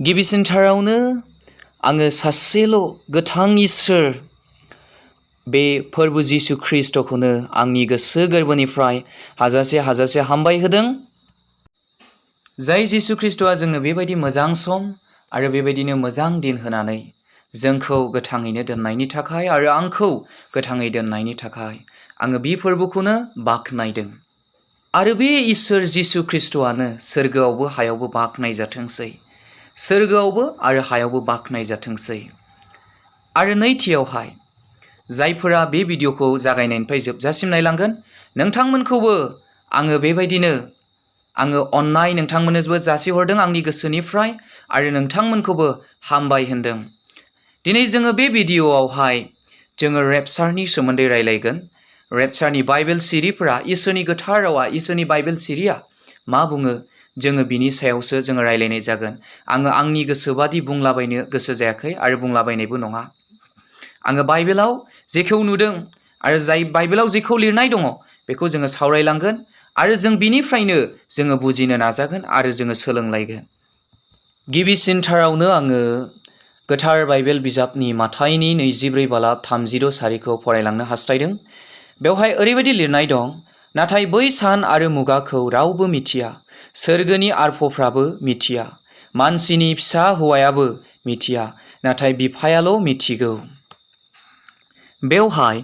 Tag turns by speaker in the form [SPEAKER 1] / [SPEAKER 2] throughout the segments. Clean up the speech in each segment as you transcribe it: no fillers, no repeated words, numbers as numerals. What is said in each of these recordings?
[SPEAKER 1] गिबिसिनथारावनो आङो सासेल' गोथां इसोर बे फोरबो जिसु ख्रिस्ट'खौनो आंनि गोसो गोरबोनिफ्राय हाजासे हामबाय होदों। जाय जिसु ख्रिस्ट'आ जोंनो बेबायदि मोजां सम आरो बेबायदिनो मोजां दिन होनानै जोंखौ गोथाङैनो दोननायनि थाखाय आरो आंखौ गोथाङै दोननायनि थाखाय आङो बे फोरबोखौनो बाख्नायदों। आरो बे इसोर जिसु ख्रिस्ट'आनो सोरगोआवबो हायावबो बाख्नाय जाथोंसै, सोरगोआवबो आरो हायावबो बाख्नाय जाथोंसै। आरो नैथियावहाय जायफोरा बे भिडिअखौ जागायनायनिफ्राय जोबजासिम नायलांगोन नोंथांमोनखौबो आङो बेबायदिनो आङो अननाय नोंथांमोननोबो जासिहरदों आंनि गोसोनिफ्राय आरो नोंथांमोनखौबो हामबाय होनदों। दिनै जोङो बे भिडिअआवहाय जोङो रेपचारनि सोमोन्दै रायलायगोन। रेपचारनि बाइबेल सिरिफोरा इसोरनि गोथार रावा इसोरनि बाइबेल सिरिया मा बुङो जोङो बिनि सायावसो जोङो रायलायनाय जागोन। आङो आंनि गोसोबादि बुंलाबायनो गोसो जायाखै आरो बुंलाबायनायबो नङा। आङो बाइबेलाव जेखौ नुदों आरो जाय बाइबेलाव जेखौ लिरनाय दङ बेखौ जोङो सावरायलांगोन आरो जों बिनिफ्रायनो जोङो बुजिनो नाजागोन आरो जोङो सोलोंलायगोन। गिबिसिनथारावनो आङो गोथार बाइबेल बिजाबनि माथाइनि 24 बालाब 30 सारिखौ फरायलांनो हास्थायदों। बेवहाय ओरैबायदि लिरनाय दं, नाथाय बै सान आरो मुगाखौ रावबो मिथिया, सोरगोनि आरफफ्राबो मिथिया, मानसिनि फिसा हौवायाबो मिथिया, नाथाय बिफायाल' मिथिगौ। बेवहाय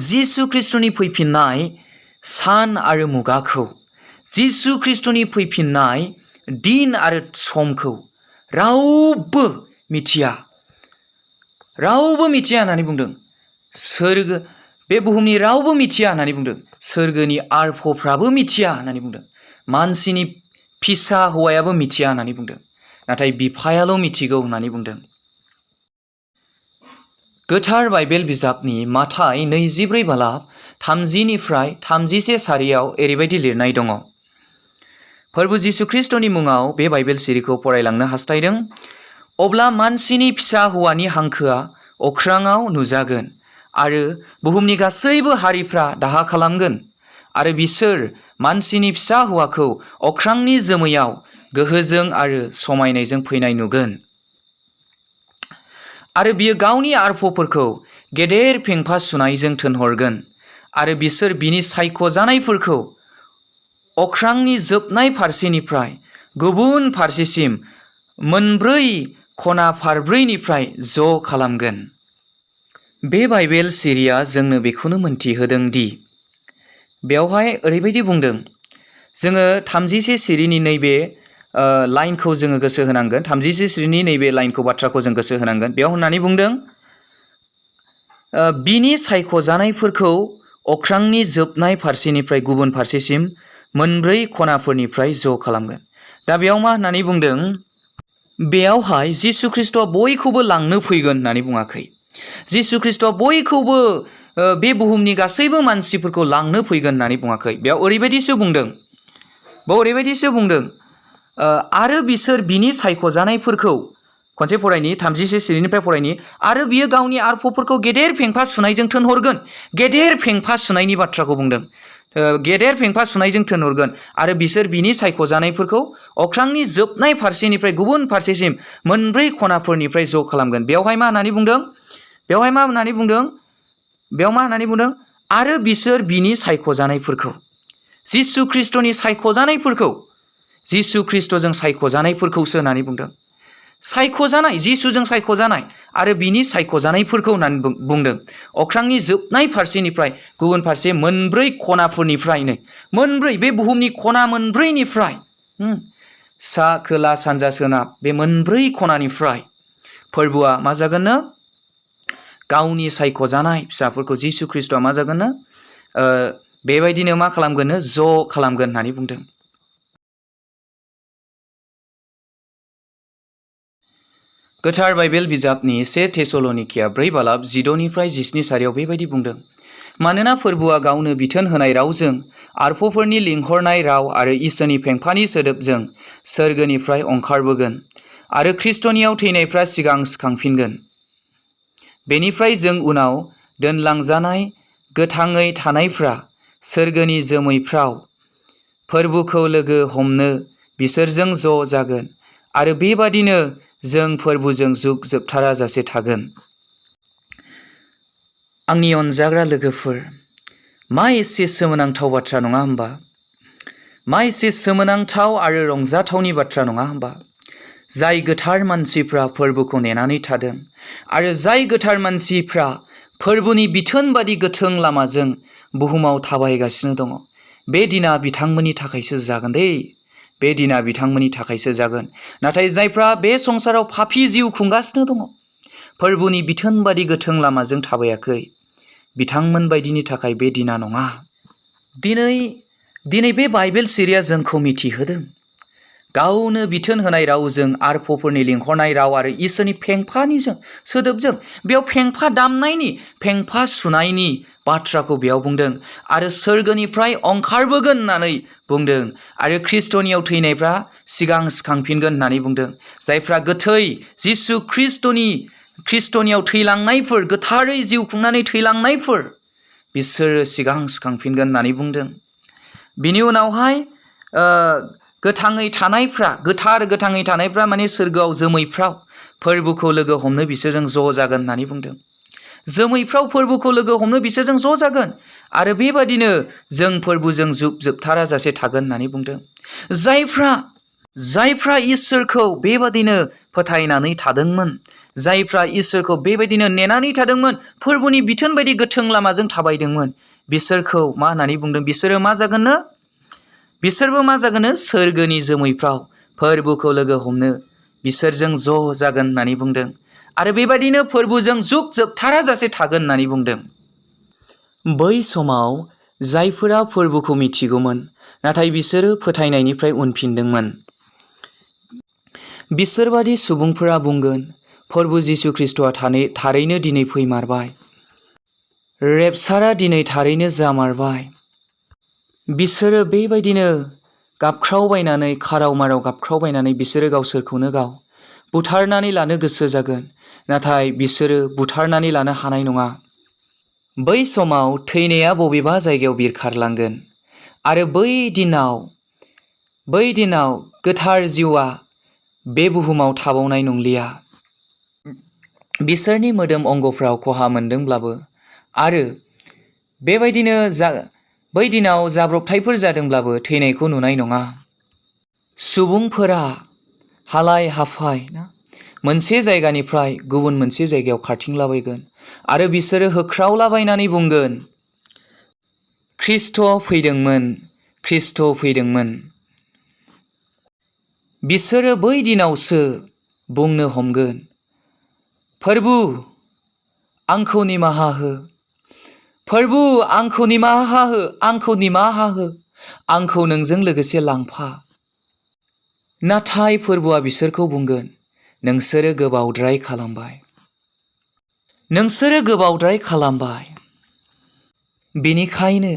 [SPEAKER 1] जिसु ख्रिस्ट'नि फैफिननाय सान आरो मुगाखौ, जिसु ख्रिस्ट'नि फैफिननाय दिन आरो समखौ रावबो मिथिया। रावबो मिथिया होननानै बुंदों। बे बुहुमनि रावबो मिथिया होननानै बुंदों। सोरगोनि आरफफ्राबो मिथिया होननानै बुंदों। मानसिनि फिसा हौवायाबो मिथिया होननानै बुंदों। नाथाय बिफायाल' मिथिगौ होननानै बुंदों। गोथार बाइबेल बिजाबनि माथाइ 24 बालाब 30निफ्राय 31 सारियाव ओरैबायदि लिरनाय दङ। फोरबो जिसु ख्रिस्ट'नि मुङाव बे बाइबेल सिरिखौ फरायलांनो हास्थायदों। अब्ला मानसिनि फिसा हौवानि हांखोआ अख्राङाव नुजागोन आरो बुहुमनि गासैबो हारिफ्रा दाहा खालामगोन आरो बिसोर मानसिनि फिसा हौवाखौ अख्रांनि जोमैयाव गोहोजों आरो समायनायजों फैनाय नुगोन। आरो बियो गावनि आरफफोरखौ गेदेर फेंफा सुनायजों थोनहरगोन आरो बिसोर बिनि सायख'जानायफोरखौ अख्रांनि जोबनाय फारसेनिफ्राय गुबुन फारसेसिम मोनब्रै खना फारब्रैनिफ्राय ज' खालामगोन। बे बाइबेल सिरिया जोंनो बेखौनो मोनथिहोदों दि बेवहाय ओरैबायदि बुंदों, जोङो 31 सिरिनि नैबे लाइनखौ जोङो गोसो होनांगोन। 31 सिरिनि नैबे लाइनखौ बाथ्राखौ जों गोसो होनांगोन। बेयाव होननानै बुंदों, बिनि सायख'जानायफोरखौ अख्रांनि जोबनाय फारसेनिफ्राय गुबुन फारसेसिम मोनब्रै खनाफोरनिफ्राय ज' खालामगोन। दा बेयाव मा होननानै बुंदों? बेयावहाय जिसु ख्रिस्ट'आ बयखौबो लांनो फैगोन होननानै बुङाखै। जिसु ख्रिस्ट'आ बयखौबो बे बुहुमनि गासैबो मानसिफोरखौ लांनो फैगोन होननानै बुङाखै। बेयाव ओरैबायदिसो बुंदों, आरो बिसोर बिनि सायख'जानायफोरखौ, खनसे फरायनि 31 सिरिनिफ्राय फरायनि, आरो बियो गावनि आरफफोरखौ गेदेर फेंफा सुनायजों थोनहरगोन। गेदेर फेंफा सुनायनि बाथ्राखौ बुंदों। गेदेर फेंफा सुनायजों थोनहरगोन आरो बिसोर बिनि सायख'जानायफोरखौ अख्रांनि जोबनाय फारसेनिफ्राय गुबुन फारसेसिम मोनब्रै खनाफोरनिफ्राय ज' खालामगोन। बेवहाय मा होननानै बुंदों? आरो बिसोर बिनि सायख'जानायफोरखौ, जिसु ख्रिस्ट'नि सायख'जानायफोरखौ, जिसु ख्रिस्ट'जों सायख'जानायफोरखौसो होननानै बुंदों। सायख'जानाय, जिसुजों सायख'जानाय आरो बिनि सायख'जानायफोरखौ होननानै बुंदों। अख्रांनि जोबनाय फारसेनिफ्राय गुबुन फारसे मोनब्रै खनाफोरनिफ्रायनो, मोनब्रै, बे बुहुमनि खना मोनब्रैनिफ्राय, सा खोला सानजा सोनाब, बे मोनब्रै खनानिफ्राय फोरबोआ मा जागोननो? गावनि सायख'जानाय फिसाफोरखौ जिसु ख्रिस्ट'आ मा जागोननो? बेबायदिनो मा खालामगोननो? ज' खालामगोन होननानै बुंदों। गोथार बाइबेल बिजाबनि 1 थेसलनिकिया 4 बालाब 16निफ्राय 17 सारियाव बेबायदि बुंदों, मानोना फोरबोआ गावनो बिथोन होनाय रावजों, आरफफोरनि लिंहरनाय राव आरो इसोरनि फेंफानि सोदोबजों सोरगोनिफ्राय ओंखारबोगोन आरो ख्रिस्ट'नियाव थैनायफ्रा सिगां सिखांफिनगोन। बेनिफ्राय जों उनाव दोनलांजानाय गोथाङै थानायफ्रा सोरगोनि जोमैफ्राव फोरबोखौ लोगो हमनो बिसोरजों ज' जागोन आरो बेबादिनो जों फोरबुजों जुग जोबथारा जासे थागोन। आंनि अनजाग्रा लोगोफोर, मा एसे सोमोनांथाव बाथ्रा नङा होमबा? मा एसे सोमोनांथाव आरो रंजाथावनि बाथ्रा नङा होमबा? जाय गोथार मानसिफ्रा फोरबोखौ नेनानै थादों आरो जाय गोथार मानसिफ्रा फोरबोनि बिथोन बादि गोथों लामाजों बुहुमाव थाबायगासिनो दङ, बे दिना बिथांमोननि थाखायसो जागोन दे। बे दिना बिथांमोननि थाखायसो जागोन। नाथाय जायफ्रा बे संसाराव पापी जिउ खुंगासिनो दङ, फोरबोनि बिथोन बादि गोथों लामाजों थाबायाखै, बिथांमोन बायदिनि थाखाय बे दिना नङा। दिनै बे बाइबेल सिरिया जोंखौ मिथिहोदों। गावनो बिथोन होनाय रावजों आरफफोरनि लिंहरनाय राव आरो इसोरनि फेंफानिजों सोदोबजों बेयाव फेंफा दामनायनि, फेंफा सुनायनि बाथ्राखौ बेयाव बुंदों आरो सोरगोनिफ्राय ओंखारबोगोन होननानै बुंदों आरो खृष्टनियाव थैनायफ्रा सिगां सिखांफिनगोन होननानै बुंदों। जायफ्रा गोथै जिसु खृष्टनियाव थैलांनायफोर, गोथारै जिउ खुंनानै थैलांनायफोर, बिसोरो सिगां सिखांफिनगोन होननानै बुंदों। बिनि उनावहाय गोथाङै थानायफ्रा माने सोरगोआव जोमैफ्राव फोरबोखौ लोगो हमनो बिसोरजों ज' जागोन होननानै बुंदों। जोमैफ्राव फोरबोखौ लोगो हमनो बिसोरजों ज' जागोन आरो बेबादिनो जों फोरबोजों जुग जोबथारा जासे थागोन होननानै बुंदों। जायफ्रा इसोरखौ बेबादिनो फोथायनानै थादोंमोन, जायफ्रा इसोरखौ बेबायदिनो नेनानै थादोंमोन, फोरबोनि बिथोन बायदि गोथों लामाजों थाबायदोंमोन, बिसोरखौ मा होननानै बुंदों? बिसोरो मा जागोननो? बिसोरबो मा जागोननो? सोरगोनि जोमैफ्राव फोरबोखौ लोगो हमनो बिसोरजों ज' जागोन होननानै बुंदों आरो बेबायदिनो फोरबोजों जुग जोबथारा जासे थागोन होननानै बुंदों। बै समाव जायफोरा फोरबोखौ मिथिगौमोन, नाथाय बिसोरो फोथायनायनिफ्राय उनफिनदोंमोन, बिसोरबादि सुबुंफोरा बुंगोन, फोरबो जिसु ख्रीष्टआ थारैनो दिनै फैमारबाय, रेपचारआ दिनै थारैनो जामारबाय। बिसोरो बेबायदिनो गाबख्रावबायनानै, खाराव माराव गाबख्रावबायनानै बिसोरो गावसोरखौनो गाव बुथारनानै लानो गोसो जागोन, नाथाय बिसोरो बुथारनानै लानो हानाय नङा। बै समाव थैनाया बबेबा जायगायाव बिरखारलांगोन आरो बै दिनाव गोथार जिउआ बे बुहुमाव थाबावनाय नंलिया। बिसोरनि मोदोम अंगफ्राव खहा मोनदोंब्लाबो आरो बेबायदिनो बै दिनाव जाब्रबथायफोर जादोंब्लाबो थैनायखौ नुनाय नङा। सुबुंफोरा हालाय हाफाय मोनसे जायगानिफ्राय गुबुन मोनसे जायगायाव खारथिंलाबायगोन आरो बिसोरो होख्रावलाबायनानै बुंगोन, ख्रीष्ट फैदोंमोन, ख्रीष्ट फैदोंमोन। बिसोरो बै दिनावसो बुंनो हमगोन, फोरबु आंखौ निमाहा हो, फोरबु आंखौ निमाहा हो, आंखौ निमाहा हो, आंखौ नोंजों लोगोसे लांफा। नाथाय फोरबुआ बिसोरखौ बुंगोन, नोंसोरो गोबावद्राय खालामबाय, नोंसोरो गोबावद्राय खालामबाय। बेनिखायनो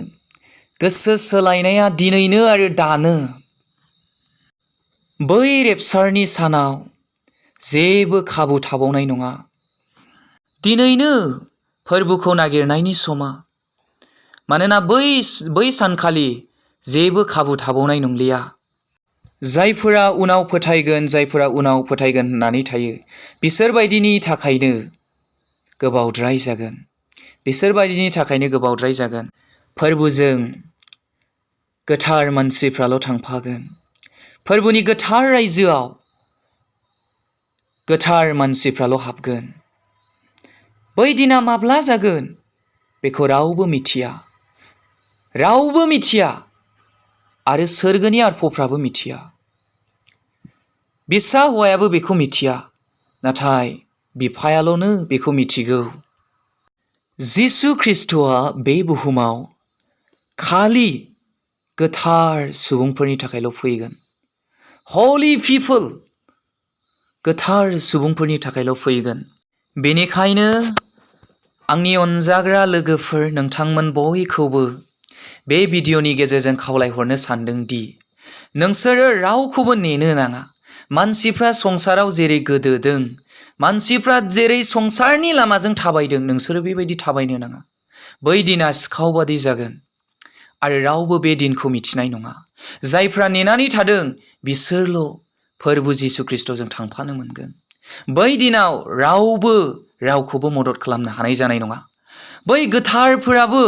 [SPEAKER 1] गोसो सोलायनाया दिनैनो आरो दानो। बै रेपचारनि सानाव जेबो खाबु थाबावनाय नङा। दिनैनो फोरबोखौ नागिरनायनि समा, मानोना बै सानखालि जेबो खाबु थाबावनाय नंलिया। जायफोरा उनाव फोथायगोन होननानै थायो, बिसोरबायदिनि थाखायनो गोबावद्राय जागोन, बिसोरबायदिनि थाखायनो गोबावद्राय जागोन। फोरबोजों गोथार मानसिफ्राल' थांफागोन। फोरबोनि गोथार रायजोआव गोथार मानसिफ्राल' हाबगोन। बै दिना माब्ला जागोन बेखौ रावबो मिथिया, रावबो मिथिया आरो सोरगोनि आरफफ्राबो मिथिया। बिसा हौवायाबो बेखौ मिथिया, नाथाय बिफायाल'नो बेखौ मिथिगौ। जिसु ख्रीष्टआ बे बुहुमाव खालि गोथार सुबुंफोरनि थाखायल' फैगोन। हलि पिपल, गोथार सुबुंफोरनि थाखायल' फैगोन। बेनिखायनो आंनि अनजाग्रा लोगोफोर, नोंथांमोन बयखौबो बे भिडिअ'नि गेजेरजों खावलायहरनो सानदों दि नोंसोरो रावखौबो नेनो नाङा। मानसिफ्रा संसाराव जेरै गोदोदों, मानसिफ्रा जेरै संसारनि लामाजों थाबायदों, नोंसोरो बेबायदि थाबायनो नाङा। बै दिना सिखावबादि जागोन आरो रावबो बे दिनखौ मिथिनाय नङा। जायफ्रा नेनानै थादों बिसोरल' फोरबो जिसु ख्रीष्टजों थांफानो मोनगोन। बै दिनाव रावबो रावखौबो मदद खालामनो हानाय जानाय नङा। बै गोथारफोराबो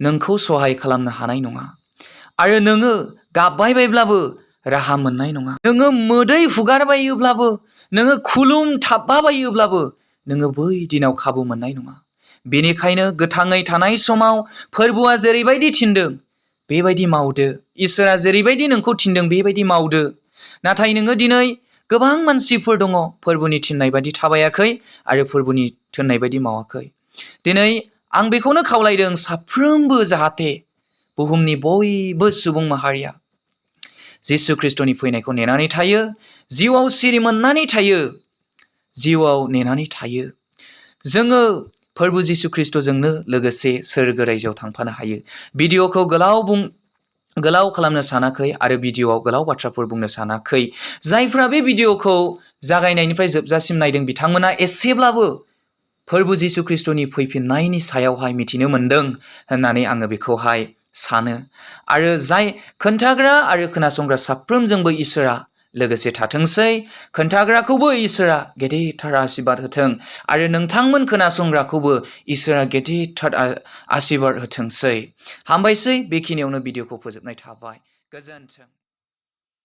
[SPEAKER 1] नोंखौ सहाय खालामनो हानाय नङा। आरो नोङो गाबबायबायब्लाबो राहा मोननाय नङा। नोङो मोदै हुगारबायोब्लाबो, नोङो खुलुमथाबबायोब्लाबो नोङो बै दिनाव खाबु मोननाय नङा। बेनिखायनो गोथाङै थानाय समाव फोरबोआ जेरैबायदि थिनदों बेबायदि मावदो। इसोरा जेरैबायदि नोंखौ थिनदों बेबायदि मावदो। नाथाय नोङो दिनै गोबां मानसिफोर दङ फोरबोनि थिननाय बायदि थाबायाखै आरो फोरबोनि थिननाय बायदि मावाखै। दिनै आं बेखौनो खावलायदों साफ्रोमबो जाहाथे बुहुमनि बयबो सुबुं माहारिया जिसु ख्रिस्ट'नि फैनायखौ नेनानै थायो, जिउआव सिरि मोननानै थायो, जिउआव नेनानै थायो। जोङो फोरबो जिसु ख्रिस्ट'जोंनो लोगोसे सोरगो रायजोआव थांफानो हायो। भिडिअ'खौ गोलाव खालामनो सानाखै आरो भिडिअ'आव गोलाव बाथ्राफोर बुंनो सानाखै। जायफ्रा बे भिडिअ'खौ जागायनायनिफ्राय जोबजासिम नायदों बिथांमोना एसेब्लाबो फोरबो जिसु ख्रिस्ट'नि फैफिननायनि सायावहाय मिथिनो मोनदों होननानै आङो बेखौहाय सानो। आरो जाय खोन्थाग्रा आरो खोनासंग्रा साफ्रोमजोंबो इसोरा लोगोसे थाथोंसै। खोन्थाग्राखौबो इसोरा गेदेरथार आशीर्बाद होथों आरो नोंथांमोन खोनासंग्राखौबो इसोरा गेदेरथार आशीर्बाद होथोंसै। हामबायसै, बेखिनियावनो भिडिअ'खौ फोजोबनाय थाबाय। गोजोन्थों।